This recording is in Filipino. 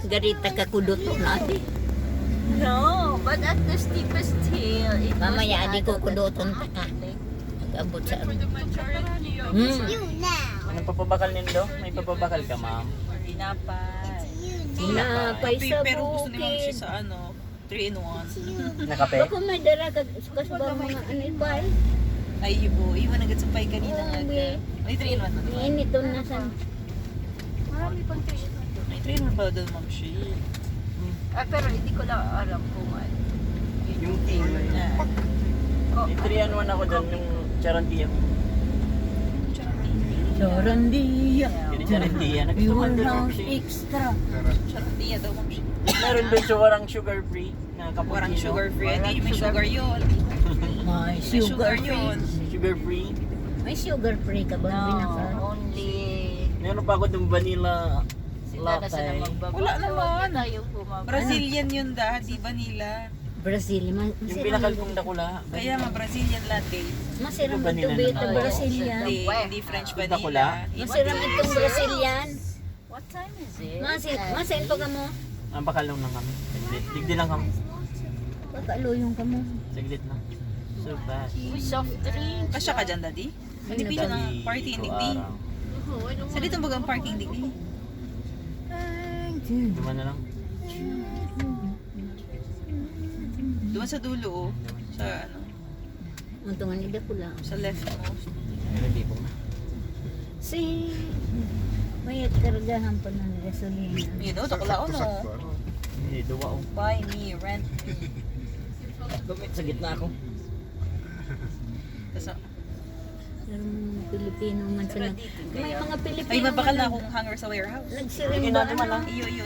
Garita ka kuduto na di. No, but at the steepest hill, it was Mamaya di ko the kuduton ta ka. Mag-abot sa Hmm. Anong papabakal nindo? May papabakal ka, ma'am? Tinapay. Tinapay sa Pero gusto ni Ma'am siya bukid. sa 3-in-1. Nakape? Baka may dara ka kasba mga anibay. Ay, ibo. Iwan agad sa pay kanina nga. Okay. May 3-in-1 na naman. Inito na sa Marami pang 3-in-1. May 3-in-1 pala doon, Ma'am Shi. Pero hindi ko lang alam kung ano. Yung tea. May 3-in-1 ako doon, yung charantiya. Charandia. Yung charantiya. Nagsuman doon, ma'am, siya. extra. Charantia daw, Ma'am Shi. Meron doon siya warang sugar free na cappuccino. Warang sugar free. Hindi, may sugar yun. May May sugar sugar free. yun. Sugar free. May sugar free ka ba? No, Binaka? only... Meron pa ako doon vanilla Sila na sana latte. magbaba. Wala naman. Tayo bumaba. Brazilian yun di vanilla. Brazil. Yung pinakal kong dakula. Kaya Brazilian latte. Masirang Ito vanilla ito bita naman. Brazilian. Hindi French Dakula. vanilla. Masirang itong Brazilian. What time is it? Masin pa ka mo. Ang bakal lang kami. Saglit. Digdi lang kami. Pagkaluyong ka mo. Saglit lang. So fast. Uy, soft drink. Kasya ka dyan, Daddy? Hindi pa siya ng party hindi di. Sa dito bagang parking hindi. Lima na lang. Doon sa dulo, sa Untungan nila ko lang. sa left mo. Meron di po. Si... Mayat karagahan pa ng gasolina. You know, takula no. Hindi, duwa oh. Buy me, rent me. Gumit sa gitna ako. Kasi, Pero mga Pilipino man sila. May mga Pilipino ay, mabakal man na akong hanger sa warehouse. Sige nagsirimba. na naman lang. Iyo.